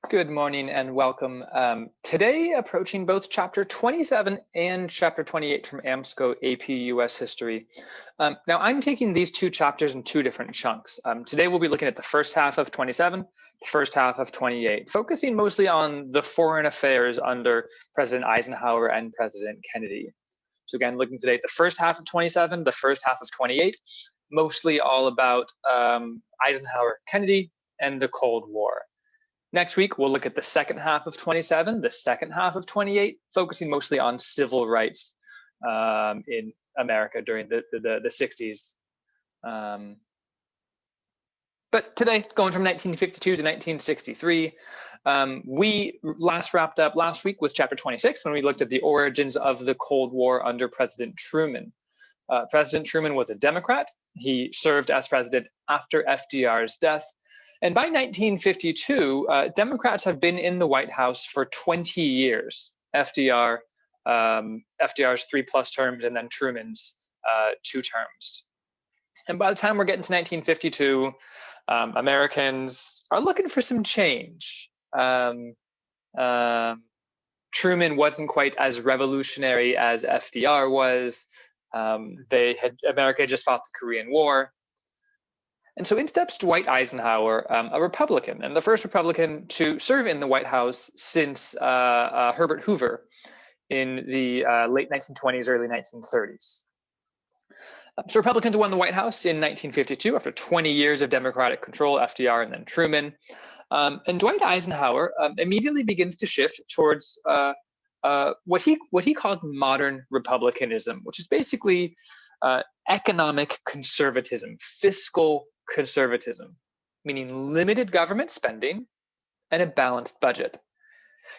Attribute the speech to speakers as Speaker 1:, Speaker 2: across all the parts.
Speaker 1: Good morning and welcome. Today, approaching both Chapter 27 and Chapter 28 from AMSCO AP US History. Now, I'm taking these two chapters in two different chunks. Today, we'll be looking at the first half of 27, the first half of 28, focusing mostly on the foreign affairs under President Eisenhower and President Kennedy. So again, looking today at the first half of 27, the first half of 28, mostly all about Eisenhower, Kennedy, and the Cold War. Next week, we'll look at the second half of 27, the second half of 28, focusing mostly on civil rights in America during the 60s. But today, going from 1952 to 1963, we last wrapped up last week with Chapter 26 when we looked at the origins of the Cold War under President Truman. President Truman was a Democrat. He served as president after FDR's death. And by 1952, Democrats have been in the White House for 20 years. FDR's 3+ terms and then Truman's 2 terms. And by the time we're getting to 1952, Americans are looking for some change. Truman wasn't quite as revolutionary as FDR was. America had just fought the Korean War. And so in steps Dwight Eisenhower, a Republican, and the first Republican to serve in the White House since Herbert Hoover in the late 1920s, early 1930s. So Republicans won the White House in 1952 after 20 years of Democratic control, FDR and then Truman. And Dwight Eisenhower immediately begins to shift towards what he called modern Republicanism, which is basically economic conservatism, fiscal conservatism, meaning limited government spending and a balanced budget.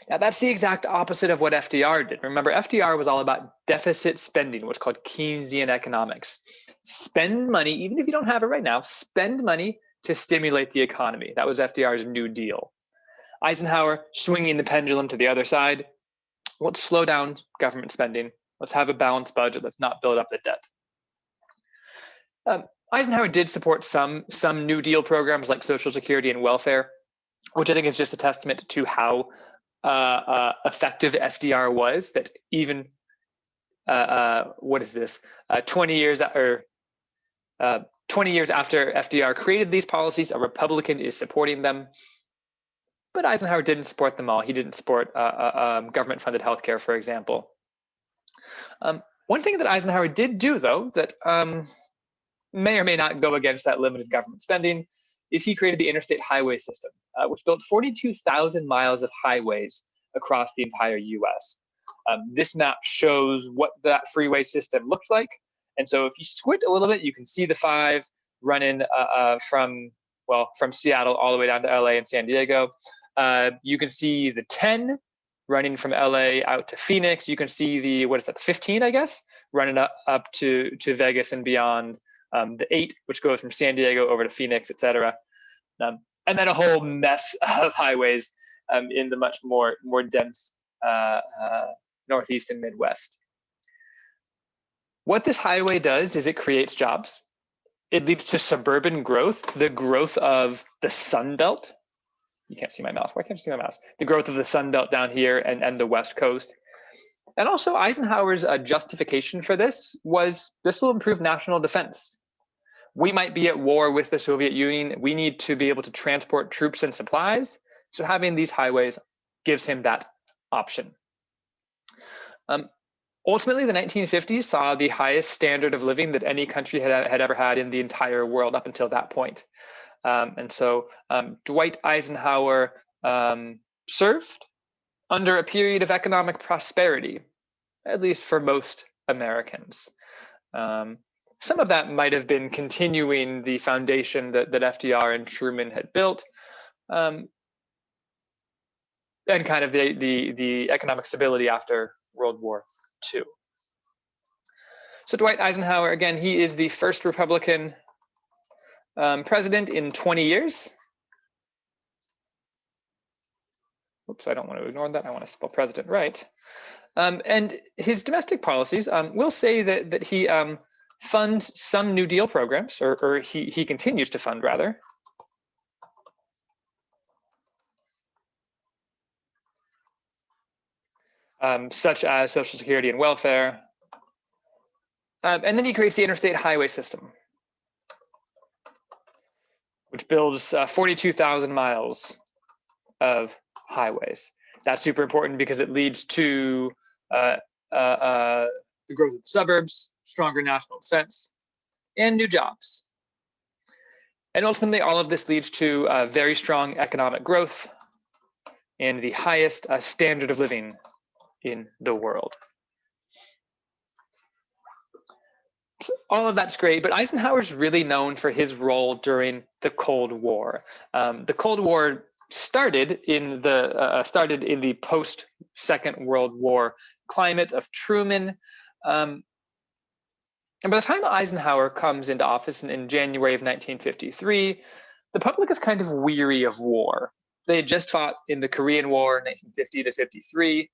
Speaker 1: Now, that's the exact opposite of what FDR did. Remember, FDR was all about deficit spending, what's called Keynesian economics. Spend money, even if you don't have it right now, spend money to stimulate the economy. That was FDR's New Deal. Eisenhower swinging the pendulum to the other side. Let's slow down government spending. Let's have a balanced budget. Let's not build up the debt. Eisenhower did support some New Deal programs like Social Security and welfare, which I think is just a testament to how effective FDR was. That even 20 years after FDR created these policies, a Republican is supporting them. But Eisenhower didn't support them all. He didn't support government-funded healthcare, for example. One thing that Eisenhower did do, though, that may or may not go against that limited government spending, is he created the Interstate highway system, which built 42,000 miles of highways across the entire US. This map shows what that freeway system looked like. And so if you squint a little bit, you can see the 5 running from Seattle all the way down to LA and San Diego. You can see the 10 running from LA out to Phoenix. You can see the 15, I guess, running up to Vegas and beyond. The 8, which goes from San Diego over to Phoenix, et cetera. And then a whole mess of highways in the much more dense Northeast and Midwest. What this highway does is it creates jobs. It leads to suburban growth, the growth of the Sun Belt. You can't see my mouse. Why can't you see my mouse? The growth of the Sun Belt down here and the West Coast. And also Eisenhower's justification for this was this will improve national defense. We might be at war with the Soviet Union. We need to be able to transport troops and supplies. So having these highways gives him that option. Ultimately, the 1950s saw the highest standard of living that any country had ever had in the entire world up until that point. And so Dwight Eisenhower served under a period of economic prosperity, at least for most Americans. Some of that might have been continuing the foundation that FDR and Truman had built, and kind of the economic stability after World War II. So Dwight Eisenhower, again, he is the first Republican president in 20 years. Oops, I don't want to ignore that. I want to spell president right. And his domestic policies, we'll say that he funds some New Deal programs, or he continues to fund, rather. such as Social Security and welfare. And then he creates the interstate highway system, which builds 42,000 miles of highways. That's super important because it leads to the growth of the suburbs, stronger national defense, and new jobs. And ultimately, all of this leads to very strong economic growth and the highest standard of living in the world. So all of that's great, but Eisenhower's really known for his role during the Cold War. The Cold War started in the post-Second World War climate of Truman. And by the time Eisenhower comes into office in January of 1953, the public is kind of weary of war. They had just fought in the Korean War, 1950 to 53.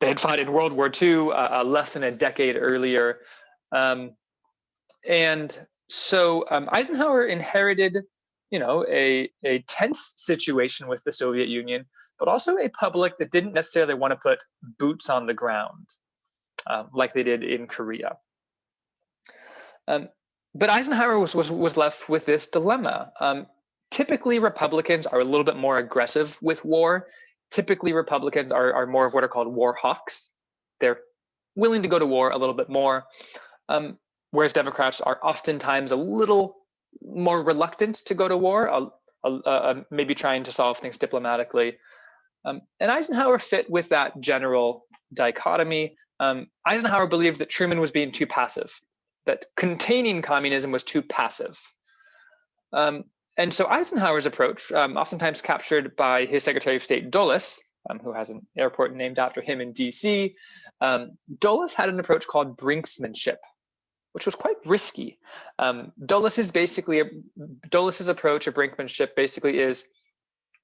Speaker 1: They had fought in World War II less than a decade earlier. And so Eisenhower inherited, a tense situation with the Soviet Union, but also a public that didn't necessarily want to put boots on the ground like they did in Korea. But Eisenhower was left with this dilemma. Typically, Republicans are a little bit more aggressive with war. Typically, Republicans are more of what are called war hawks. They're willing to go to war a little bit more, whereas Democrats are oftentimes a little more reluctant to go to war, maybe trying to solve things diplomatically. And Eisenhower fit with that general dichotomy. Eisenhower believed that Truman was being too passive, that containing communism was too passive. And so Eisenhower's approach, oftentimes captured by his Secretary of State Dulles, who has an airport named after him in DC, Dulles had an approach called Brinksmanship, which was quite risky. Dulles's approach of Brinksmanship basically is,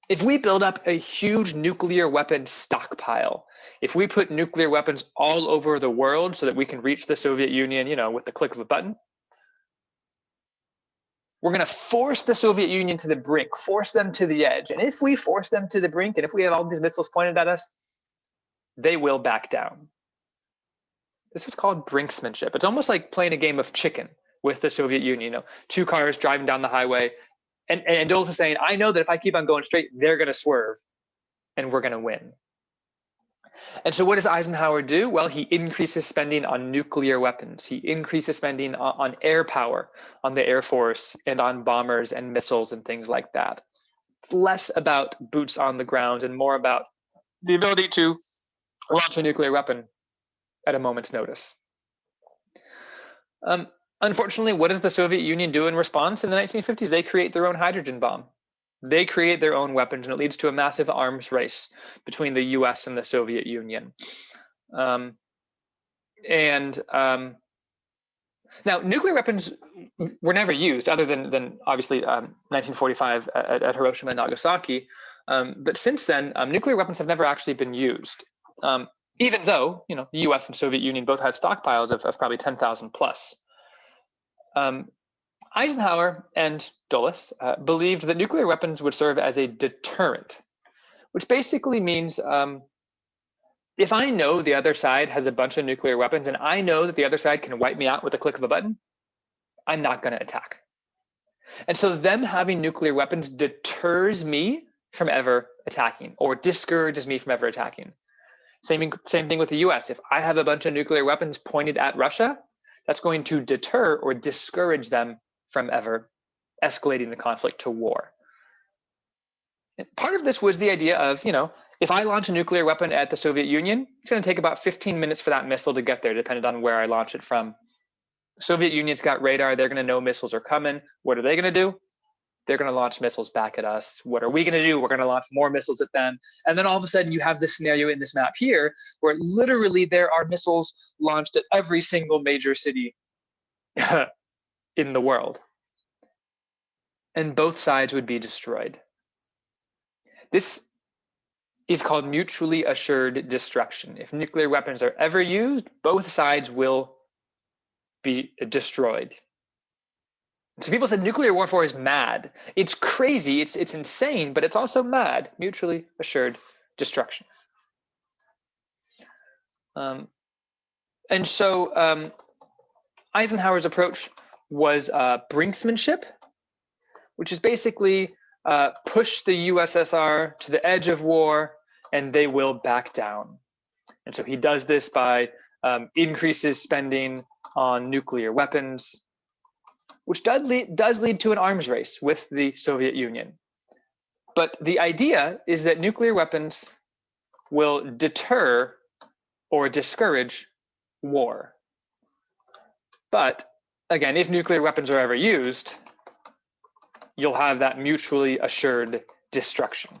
Speaker 1: if we build up a huge nuclear weapon stockpile, if we put nuclear weapons all over the world so that we can reach the Soviet Union, with the click of a button, we're going to force the Soviet Union to the brink, force them to the edge. And if we force them to the brink, and if we have all these missiles pointed at us, they will back down. This was called Brinksmanship. It's almost like playing a game of chicken with the Soviet Union. Two cars driving down the highway, and Dulles is saying, I know that if I keep on going straight, they're going to swerve, and we're going to win. And so what does Eisenhower do? Well, he increases spending on nuclear weapons. He increases spending on air power, on the Air Force, and on bombers and missiles and things like that. It's less about boots on the ground and more about the ability to launch a nuclear weapon at a moment's notice. Unfortunately, what does the Soviet Union do in response in the 1950s? They create their own hydrogen bomb. They create their own weapons, and it leads to a massive arms race between the US and the Soviet Union. Now, nuclear weapons were never used, other than obviously 1945 at Hiroshima and Nagasaki. But since then, nuclear weapons have never actually been used, even though the US and Soviet Union both had stockpiles of probably 10,000 plus. Eisenhower and Dulles believed that nuclear weapons would serve as a deterrent, which basically means if I know the other side has a bunch of nuclear weapons and I know that the other side can wipe me out with a click of a button, I'm not going to attack. And so them having nuclear weapons deters me from ever attacking or discourages me from ever attacking. Same thing with the US. If I have a bunch of nuclear weapons pointed at Russia, that's going to deter or discourage them from ever escalating the conflict to war. And part of this was the idea of, if I launch a nuclear weapon at the Soviet Union, it's going to take about 15 minutes for that missile to get there, depending on where I launch it from. The Soviet Union's got radar. They're going to know missiles are coming. What are they going to do? They're going to launch missiles back at us. What are we going to do? We're going to launch more missiles at them. And then all of a sudden you have this scenario in this map here where literally there are missiles launched at every single major city in the world. And both sides would be destroyed. This is called mutually assured destruction. If nuclear weapons are ever used, both sides will be destroyed. So people said nuclear warfare is mad. It's crazy, it's insane, but it's also mad. Mutually assured destruction. And so Eisenhower's approach was Brinksmanship, which is basically push the USSR to the edge of war and they will back down. And so he does this by increases spending on nuclear weapons, which does lead to an arms race with the Soviet Union. But the idea is that nuclear weapons will deter or discourage war. But again, if nuclear weapons are ever used, you'll have that mutually assured destruction.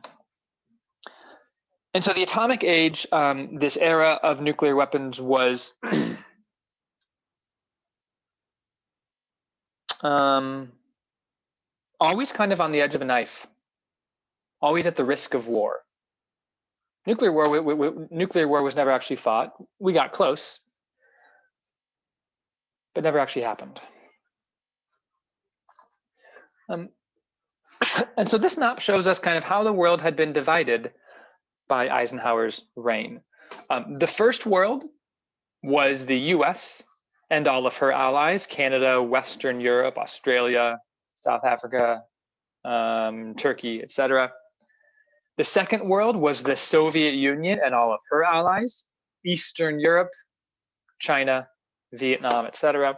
Speaker 1: And so the atomic age, this era of nuclear weapons was always kind of on the edge of a knife, always at the risk of war. Nuclear war was never actually fought. We got close, but never actually happened. And so this map shows us kind of how the world had been divided by Eisenhower's reign. The first world was the US and all of her allies, Canada, Western Europe, Australia, South Africa, Turkey, etc. The second world was the Soviet Union and all of her allies, Eastern Europe, China, Vietnam, etc.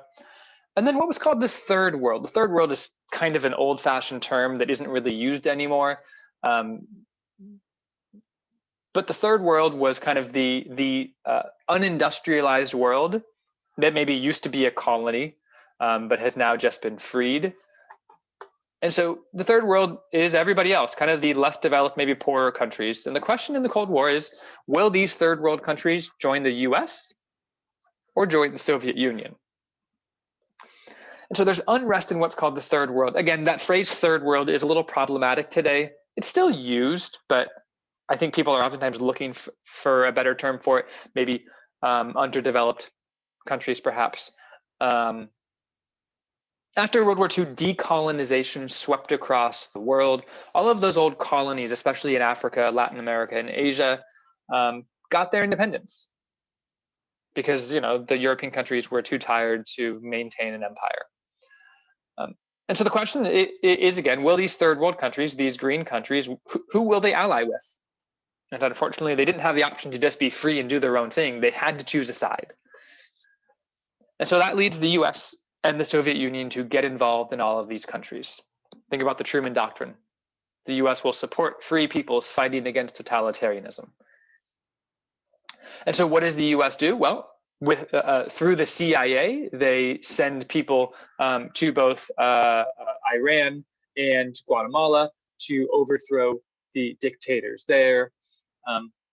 Speaker 1: And then what was called the third world. The third world is kind of an old-fashioned term that isn't really used anymore. But the third world was kind of the unindustrialized world that maybe used to be a colony, but has now just been freed. And so the third world is everybody else, kind of the less developed, maybe poorer countries. And the question in the Cold War is, will these third world countries join the US or join the Soviet Union? And so there's unrest in what's called the third world. Again, that phrase third world is a little problematic today. It's still used, but I think people are oftentimes looking for a better term for it, maybe underdeveloped countries, perhaps. After World War II, decolonization swept across the world. All of those old colonies, especially in Africa, Latin America, and Asia, got their independence because the European countries were too tired to maintain an empire. And so the question is again, will these third world countries, these green countries, who will they ally with? And unfortunately, they didn't have the option to just be free and do their own thing. They had to choose a side. And so that leads the US and the Soviet Union to get involved in all of these countries. Think about the Truman Doctrine. The US will support free peoples fighting against totalitarianism. And so what does the US do? Well, through the CIA, they send people to both Iran and Guatemala to overthrow the dictators there.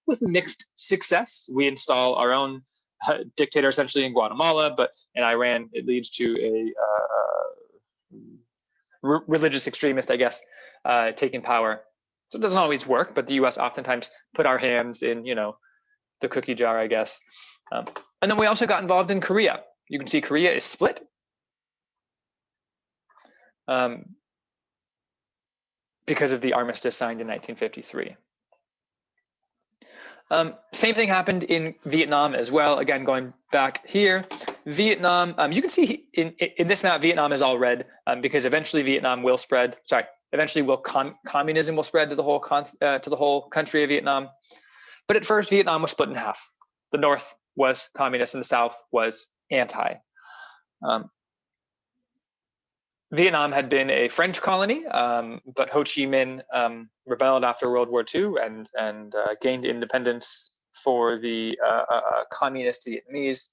Speaker 1: With mixed success, we install our own dictator essentially in Guatemala, but in Iran, it leads to a religious extremist, I guess, taking power. So it doesn't always work, but the US oftentimes put our hands in, the cookie jar, I guess. And then we also got involved in Korea. You can see Korea is split. Because of the armistice signed in 1953. Same thing happened in Vietnam as well. Again, going back here, Vietnam, you can see in this map, Vietnam is all red because eventually Vietnam will spread, eventually communism will spread to the whole country of Vietnam. But at first, Vietnam was split in half. The North was communist and the South was anti. Vietnam had been a French colony, but Ho Chi Minh rebelled after World War II and gained independence for the communist Vietnamese.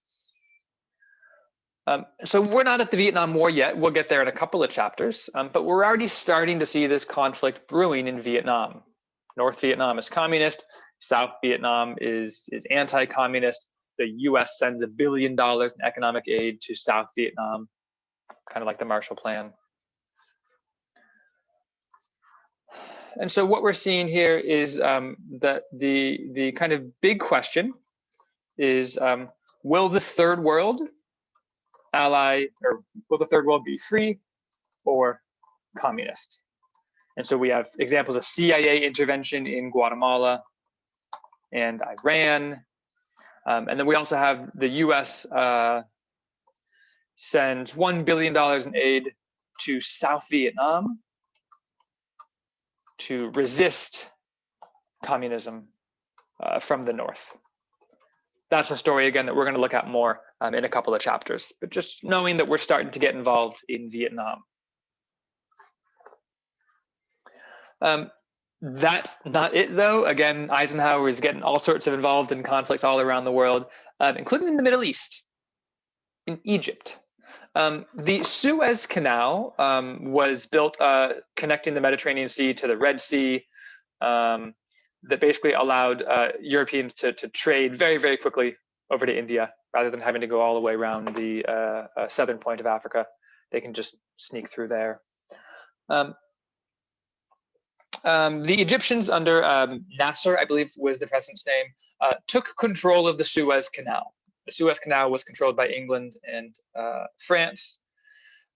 Speaker 1: So we're not at the Vietnam War yet. We'll get there in a couple of chapters, but we're already starting to see this conflict brewing in Vietnam. North Vietnam is communist. South Vietnam is anti-communist. The US sends $1 billion in economic aid to South Vietnam, kind of like the Marshall Plan. And so what we're seeing here is that the kind of big question is, will the third world ally, or will the third world be free or communist? And so we have examples of CIA intervention in Guatemala and Iran. And then we also have the US sends $1 billion in aid to South Vietnam to resist communism from the North. That's a story, again, that we're going to look at more in a couple of chapters, but just knowing that we're starting to get involved in Vietnam. That's not it, though. Again, Eisenhower is getting all sorts of involved in conflicts all around the world, including in the Middle East, in Egypt. The Suez Canal was built connecting the Mediterranean Sea to the Red Sea, that basically allowed Europeans to trade very, very quickly over to India, rather than having to go all the way around the southern point of Africa. They can just sneak through there. The Egyptians under Nasser, I believe was the president's name, took control of the Suez Canal. The Suez Canal was controlled by England and France.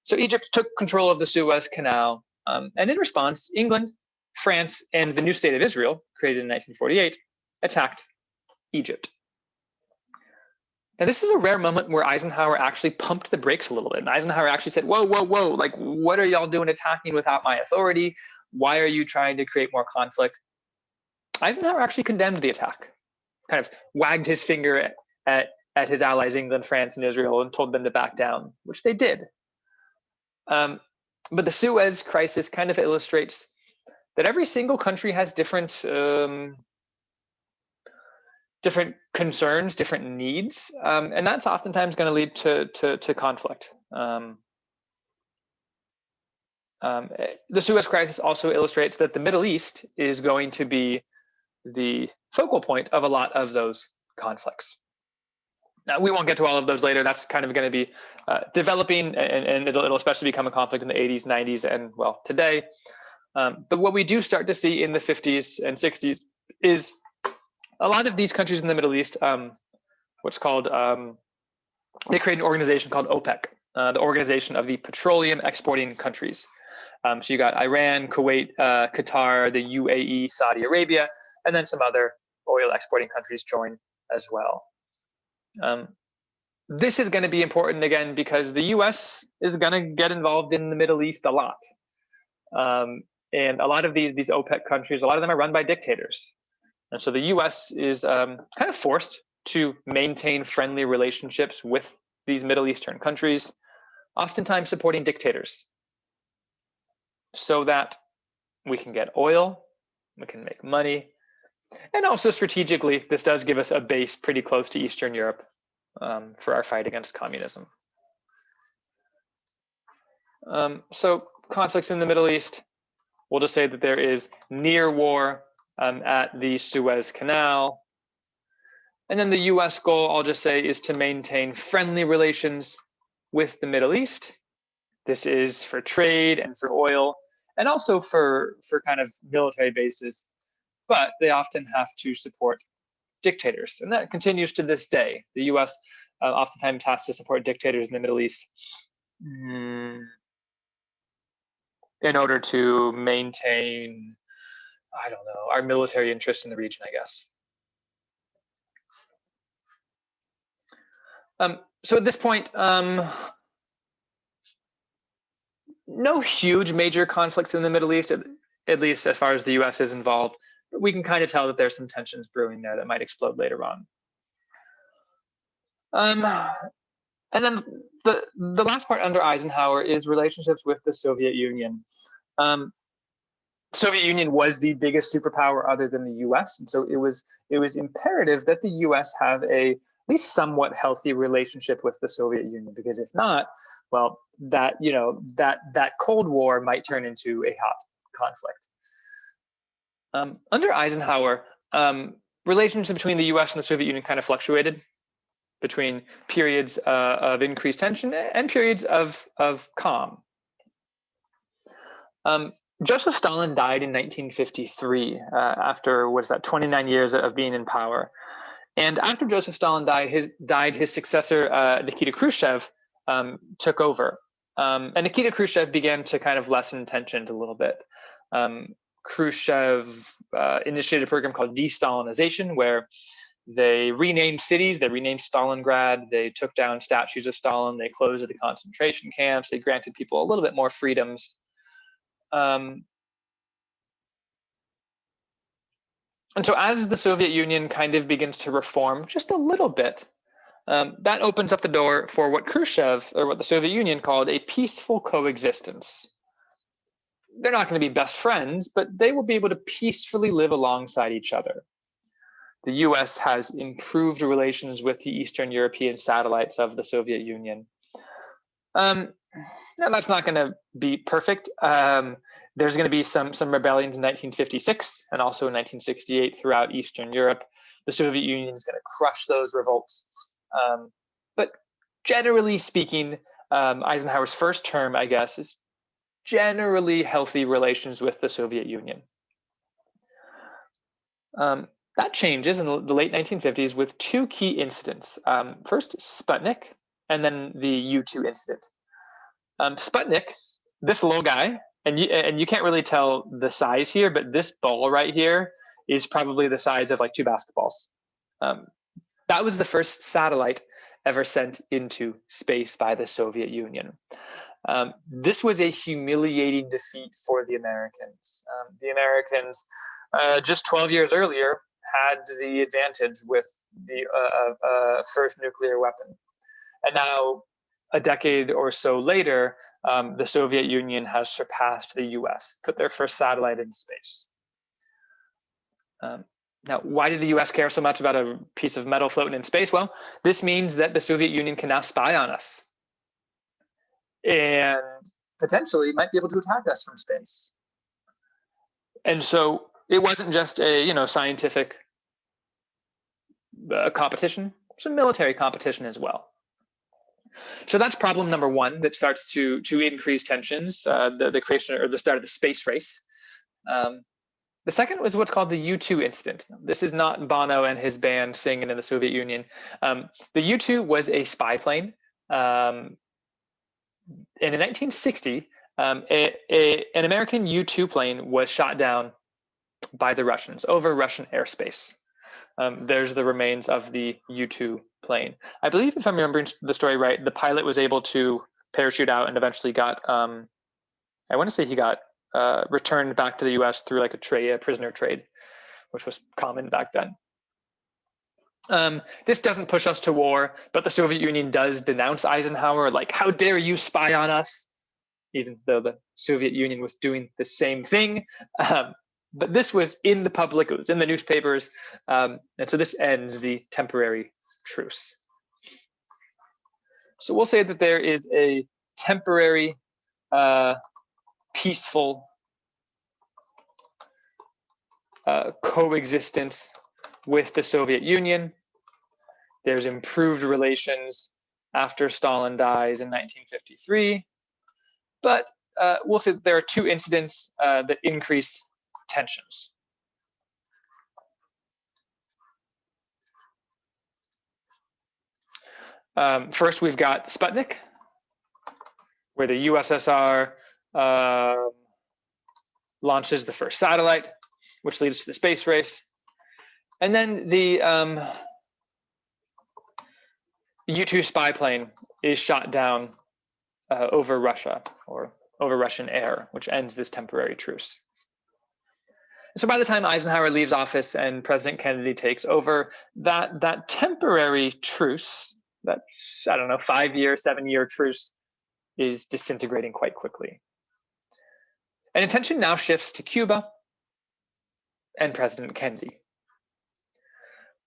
Speaker 1: So Egypt took control of the Suez Canal. And in response, England, France, and the new state of Israel, created in 1948, attacked Egypt. Now, this is a rare moment where Eisenhower actually pumped the brakes a little bit. And Eisenhower actually said, whoa, whoa, whoa, like, what are y'all doing attacking without my authority? Why are you trying to create more conflict? Eisenhower actually condemned the attack, kind of wagged his finger at his allies, England, France, and Israel, and told them to back down, which they did. But the Suez crisis kind of illustrates that every single country has different different concerns, different needs, and that's oftentimes going to lead to conflict. The Suez crisis also illustrates that the Middle East is going to be the focal point of a lot of those conflicts. Now, we won't get to all of those later. That's kind of going to be developing, and it'll especially become a conflict in the 80s, 90s, and, well, today. But what we do start to see in the 50s and 60s is a lot of these countries in the Middle East, what's called, they create an organization called OPEC, the Organization of the Petroleum Exporting Countries. So you got Iran, Kuwait, Qatar, the UAE, Saudi Arabia, and then some other oil exporting countries join as well. This is going to be important, again, because the US is going to get involved in the Middle East a lot. And a lot of these OPEC countries, a lot of them are run by dictators. And so the US is kind of forced to maintain friendly relationships with these Middle Eastern countries, oftentimes supporting dictators, so that we can get oil, we can make money, and also strategically, this does give us a base pretty close to Eastern Europe for our fight against communism. So conflicts in the Middle East, we'll just say that there is near war at the Suez Canal. And then the US goal, I'll just say, is to maintain friendly relations with the Middle East. This is for trade and for oil, and also for kind of military bases. But they often have to support dictators, and that continues to this day. The US oftentimes has to support dictators in the Middle East in order to maintain, I don't know, our military interests in the region, I guess. So at this point, no huge major conflicts in the Middle East, at least as far as the US is involved. But we can kind of tell that there's some tensions brewing there that might explode later on. And then the last part under Eisenhower is relationships with the Soviet Union. Soviet Union was the biggest superpower other than the US, and so it was imperative that the US have at least somewhat healthy relationship with the Soviet Union, because if not, well, that Cold War might turn into a hot conflict. Under Eisenhower, relations between the US and the Soviet Union kind of fluctuated between periods of increased tension and periods of calm. Joseph Stalin died in 1953 after, 29 years of being in power. And after Joseph Stalin died, his successor, Nikita Khrushchev, took over. And Nikita Khrushchev began to kind of lessen tensions a little bit. Khrushchev initiated a program called Destalinization, where They renamed cities, they renamed Stalingrad, they took down statues of Stalin, they closed the concentration camps, they granted people a little bit more freedoms. And so as the Soviet Union kind of begins to reform just a little bit, that opens up the door for what Khrushchev, or what the Soviet Union called a peaceful coexistence. They're not going to be best friends, but they will be able to peacefully live alongside each other. The US has improved relations with the Eastern European satellites of the Soviet Union. Now that's not going to be perfect. There's going to be some rebellions in 1956 and also in 1968 throughout Eastern Europe. The Soviet Union is going to crush those revolts. But generally speaking, Eisenhower's first term, I guess, is generally healthy relations with the Soviet Union. That changes in the late 1950s with two key incidents. First, Sputnik, and then the U-2 incident. Sputnik, this little guy, and you can't really tell the size here, but this ball right here is probably the size of like 2 basketballs. That was the first satellite ever sent into space by the Soviet Union. This was a humiliating defeat for the Americans. The Americans, just 12 years earlier, had the advantage with the first nuclear weapon. And now, a decade or so later, the Soviet Union has surpassed the US, put their first satellite in space. Now, why did the US care so much about a piece of metal floating in space? Well, this means that the Soviet Union can now spy on us and potentially might be able to attack us from space. And so it wasn't just a scientific competition, it's a military competition as well. So that's problem number one that starts to increase tensions, the creation or the start of the space race. The second was what's called the U-2 incident. This is not Bono and his band singing in the Soviet Union. The U-2 was a spy plane. And in 1960, an American U-2 plane was shot down by the Russians over Russian airspace. There's the remains of the U-2 plane. I believe, if I'm remembering the story right, the pilot was able to parachute out and eventually got, I want to say he got returned back to the US through like a prisoner trade, which was common back then. This doesn't push us to war, but the Soviet Union does denounce Eisenhower, like, how dare you spy on us, even though the Soviet Union was doing the same thing. But this was in the public, it was in the newspapers, and so this ends the temporary truce. So we'll say that there is a temporary, peaceful coexistence with the Soviet Union. There's improved relations after Stalin dies in 1953, but we'll say that there are two incidents that increase tensions. First, we've got Sputnik, where the USSR launches the first satellite, which leads to the space race. And then the U-2 spy plane is shot down over Russia, or over Russian air, which ends this temporary truce. So by the time Eisenhower leaves office and President Kennedy takes over, that temporary truce, that, I don't know, 5-year, 7-year truce, is disintegrating quite quickly. And attention now shifts to Cuba and President Kennedy.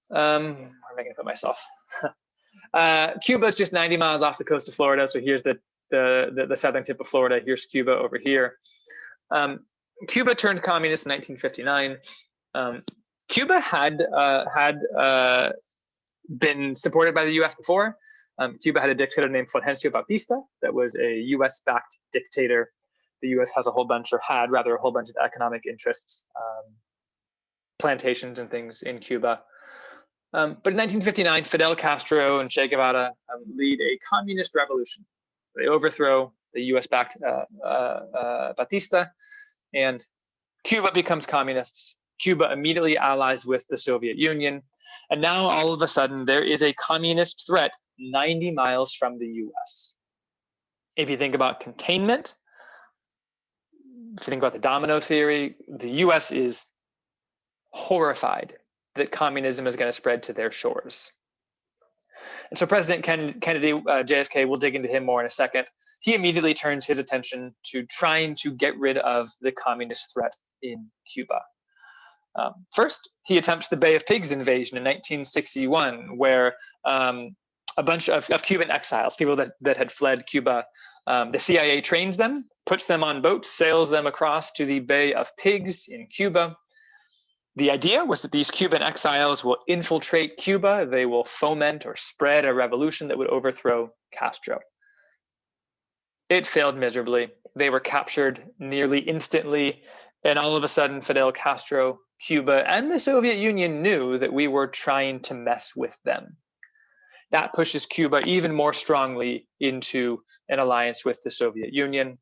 Speaker 1: Where am I going to put myself? Cuba is just 90 miles off the coast of Florida. So here's the southern tip of Florida. Here's Cuba over here. Cuba turned communist in 1959. Cuba had been supported by the U.S. before. Cuba had a dictator named Fulgencio Batista that was a U.S.-backed dictator. The U.S. has a whole bunch of economic interests, plantations and things in Cuba. But in 1959, Fidel Castro and Che Guevara lead a communist revolution. They overthrow the U.S.-backed Batista, and Cuba becomes communist. Cuba immediately allies with the Soviet Union. And now all of a sudden there is a communist threat 90 miles from the US. If you think about containment, if you think about the domino theory, the US is horrified that communism is going to spread to their shores. And so President Kennedy, JFK, we'll dig into him more in a second, he immediately turns his attention to trying to get rid of the communist threat in Cuba. First, he attempts the Bay of Pigs invasion in 1961, where a bunch of Cuban exiles, people that had fled Cuba, the CIA trains them, puts them on boats, sails them across to the Bay of Pigs in Cuba. The idea was that these Cuban exiles will infiltrate Cuba. They will foment or spread a revolution that would overthrow Castro. It failed miserably. They were captured nearly instantly. And all of a sudden, Fidel Castro, Cuba, and the Soviet Union knew that we were trying to mess with them. That pushes Cuba even more strongly into an alliance with the Soviet Union.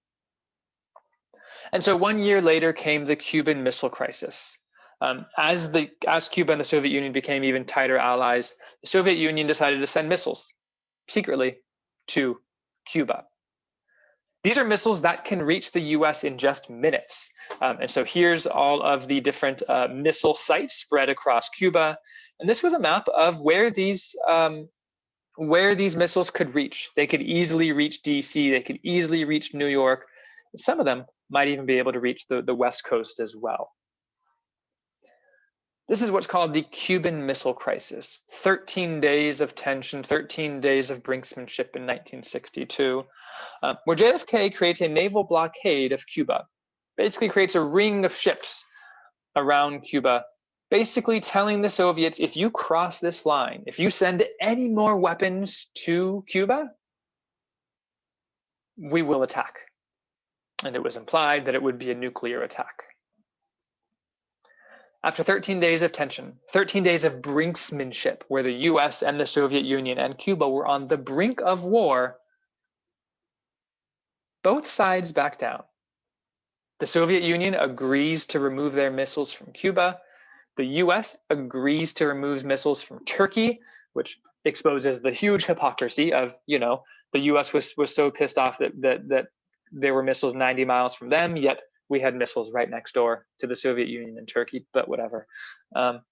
Speaker 1: And so 1 year later came the Cuban Missile Crisis. As Cuba and the Soviet Union became even tighter allies, the Soviet Union decided to send missiles secretly to Cuba. These are missiles that can reach the US in just minutes. And so here's all of the different missile sites spread across Cuba. And this was a map of where these missiles could reach. They could easily reach DC, they could easily reach New York. Some of them might even be able to reach the West Coast as well. This is what's called the Cuban Missile Crisis. 13 days of tension, 13 days of brinksmanship in 1962, where JFK creates a naval blockade of Cuba, basically creates a ring of ships around Cuba, basically telling the Soviets, if you cross this line, if you send any more weapons to Cuba, we will attack. And it was implied that it would be a nuclear attack. After 13 days of tension, 13 days of brinksmanship, where the US and the Soviet Union and Cuba were on the brink of war, both sides back down. The Soviet Union agrees to remove their missiles from Cuba. The US agrees to remove missiles from Turkey, which exposes the huge hypocrisy of, the US was so pissed off that there were missiles 90 miles from them, yet we had missiles right next door to the Soviet Union and Turkey, but whatever. The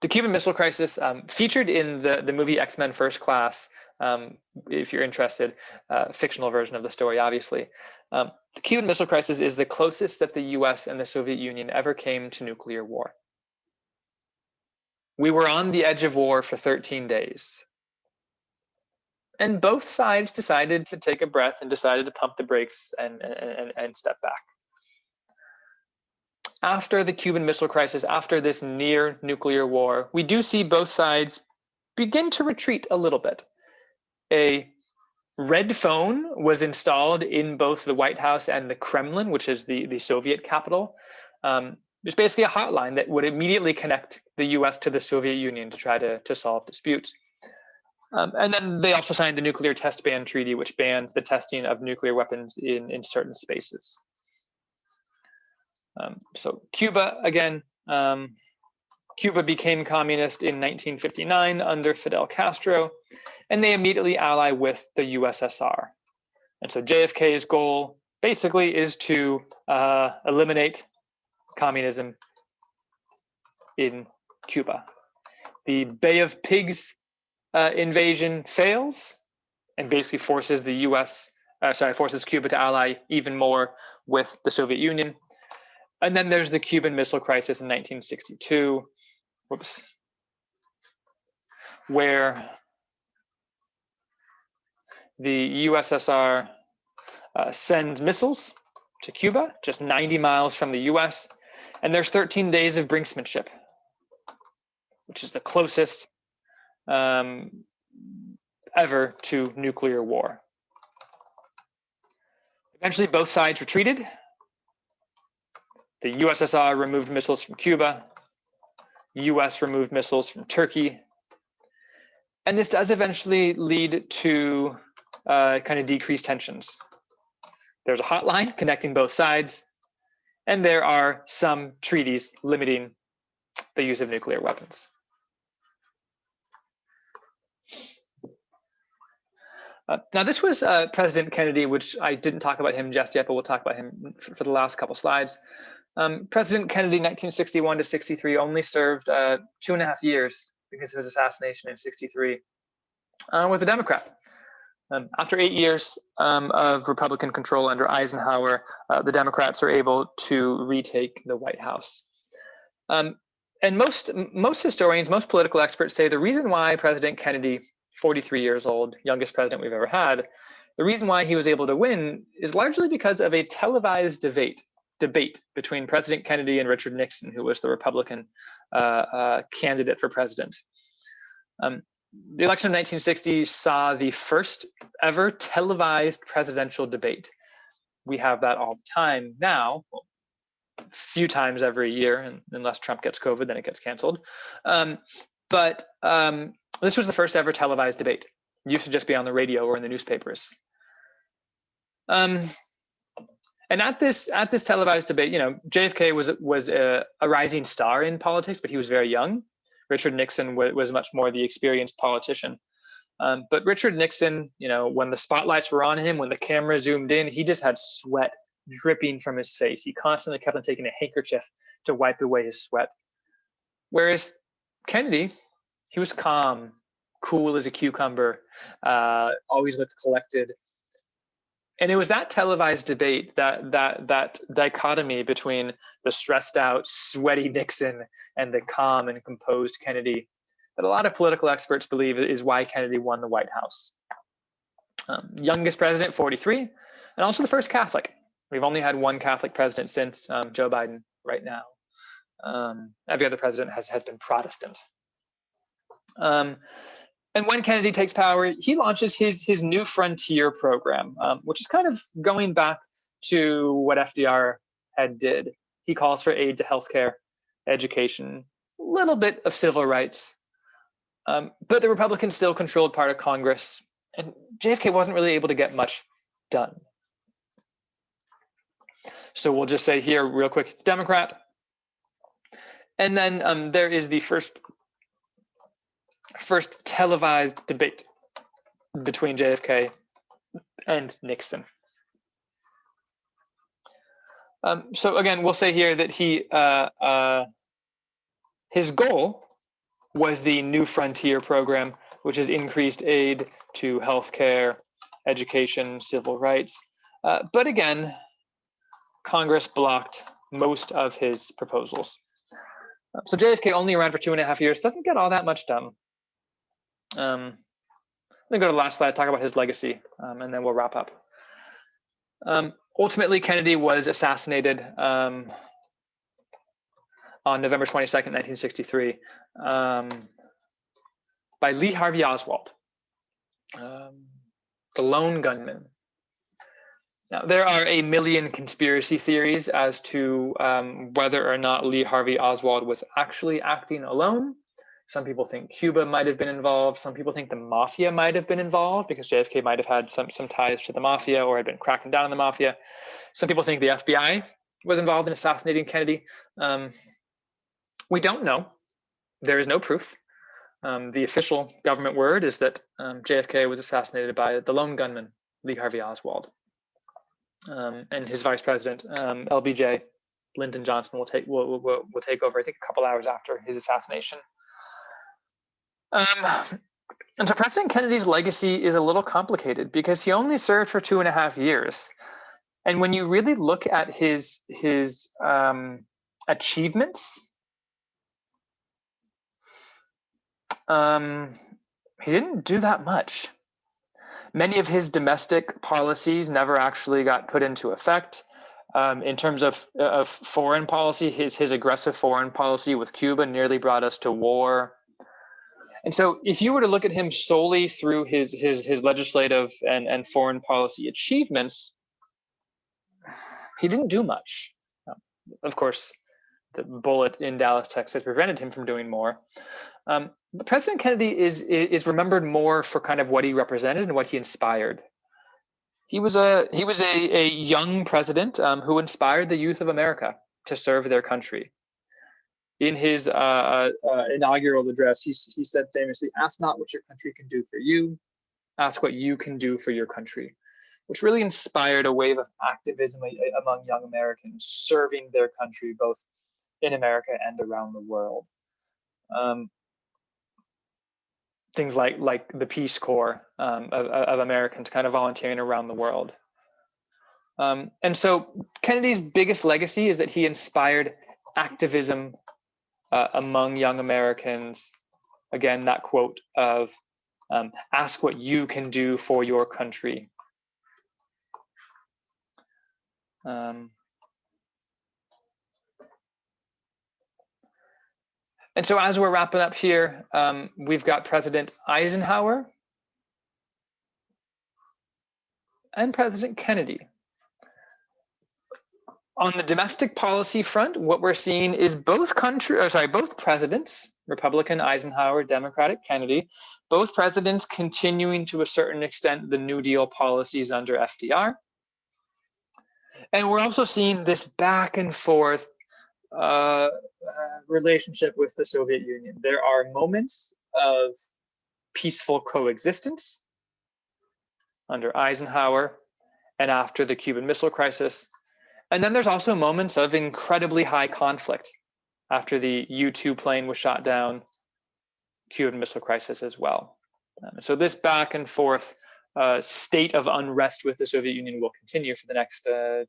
Speaker 1: Cuban Missile Crisis featured in the movie X-Men First Class, if you're interested, fictional version of the story, obviously. The Cuban Missile Crisis is the closest that the US and the Soviet Union ever came to nuclear war. We were on the edge of war for 13 days. And both sides decided to take a breath and decided to pump the brakes and step back. After the Cuban Missile Crisis, after this near nuclear war, we do see both sides begin to retreat a little bit. A red phone was installed in both the White House and the Kremlin, which is the Soviet capital. There's basically a hotline that would immediately connect the US to the Soviet Union to try to solve disputes. And then they also signed the Nuclear Test Ban Treaty, which banned the testing of nuclear weapons in certain spaces. So Cuba, again, Cuba became communist in 1959 under Fidel Castro, and they immediately ally with the USSR. And so JFK's goal basically is to eliminate communism in Cuba. The Bay of Pigs invasion fails and basically forces forces Cuba to ally even more with the Soviet Union. And then there's the Cuban Missile Crisis in 1962, where the USSR sends missiles to Cuba, just 90 miles from the US, and there's 13 days of brinksmanship, which is the closest ever to nuclear war. Eventually, both sides retreated. The USSR removed missiles from Cuba. US removed missiles from Turkey. And this does eventually lead to kind of decreased tensions. There's a hotline connecting both sides, and there are some treaties limiting the use of nuclear weapons. Now, this was President Kennedy, which I didn't talk about him just yet, but we'll talk about him for the last couple slides. President Kennedy, 1961 to 63, only served 2.5 years because of his assassination in 63, was a Democrat. After 8 years of Republican control under Eisenhower, the Democrats are able to retake the White House. And most historians, most political experts say the reason why President Kennedy, 43 years old, youngest president we've ever had, the reason why he was able to win is largely because of a televised debate between President Kennedy and Richard Nixon, who was the Republican candidate for president. The election of 1960 saw the first ever televised presidential debate. We have that all the time now, well, a few times every year, and unless Trump gets COVID, then it gets canceled. But this was the first ever televised debate. It used to just be on the radio or in the newspapers. And at this televised debate, you know, JFK was a rising star in politics, but he was very young. Richard Nixon was much more the experienced politician. But Richard Nixon, you know, when the spotlights were on him, when the camera zoomed in, he just had sweat dripping from his face. He constantly kept on taking a handkerchief to wipe away his sweat. Whereas Kennedy, he was calm, cool as a cucumber, always looked collected. And it was that televised debate, that dichotomy between the stressed out, sweaty Nixon and the calm and composed Kennedy, that a lot of political experts believe is why Kennedy won the White House. Youngest president, 43, and also the first Catholic. We've only had one Catholic president since Joe Biden right now. Every other president has been Protestant. And when Kennedy takes power, he launches his New Frontier program, which is kind of going back to what FDR had did. He calls for aid to healthcare, education, a little bit of civil rights. But the Republicans still controlled part of Congress, and JFK wasn't really able to get much done. So we'll just say here real quick, it's Democrat. And then there is the first televised debate between JFK and Nixon. So again, we'll say here that his goal was the New Frontier program, which is increased aid to healthcare, education, civil rights. But again, Congress blocked most of his proposals. So JFK only around for 2.5 years, doesn't get all that much done. Let me go to the last slide, talk about his legacy, and then we'll wrap up. Ultimately, Kennedy was assassinated on November 22nd, 1963, by Lee Harvey Oswald, the lone gunman. Now, there are a million conspiracy theories as to whether or not Lee Harvey Oswald was actually acting alone. Some people think Cuba might have been involved. Some people think the mafia might have been involved because JFK might have had some ties to the mafia or had been cracking down on the mafia. Some people think the FBI was involved in assassinating Kennedy. We don't know. There is no proof. The official government word is that JFK was assassinated by the lone gunman, Lee Harvey Oswald. And his vice president, LBJ, Lyndon Johnson, will take over, I think, a couple hours after his assassination. And so President Kennedy's legacy is a little complicated because he only served for 2.5 years. And when you really look at his achievements, he didn't do that much. Many of his domestic policies never actually got put into effect. In terms of foreign policy, his aggressive foreign policy with Cuba nearly brought us to war. And so if you were to look at him solely through his legislative and foreign policy achievements, he didn't do much. Of course, the bullet in Dallas, Texas prevented him from doing more. But President Kennedy is remembered more for kind of what he represented and what he inspired. He was a young president who inspired the youth of America to serve their country. In his inaugural address, he said famously, "Ask not what your country can do for you, ask what you can do for your country," which really inspired a wave of activism among young Americans serving their country, both in America and around the world. Things like the Peace Corps of Americans kind of volunteering around the world. And so Kennedy's biggest legacy is that he inspired activism among young Americans. Again, that quote of ask what you can do for your country. And so as we're wrapping up here, we've got President Eisenhower and President Kennedy. On the domestic policy front, what we're seeing is both presidents, Republican Eisenhower, Democratic Kennedy, both presidents continuing to a certain extent the New Deal policies under FDR. And we're also seeing this back and forth relationship with the Soviet Union. There are moments of peaceful coexistence under Eisenhower and after the Cuban Missile Crisis. And then there's also moments of incredibly high conflict after the U-2 plane was shot down, Cuban Missile Crisis as well. So this back and forth state of unrest with the Soviet Union will continue for the next 20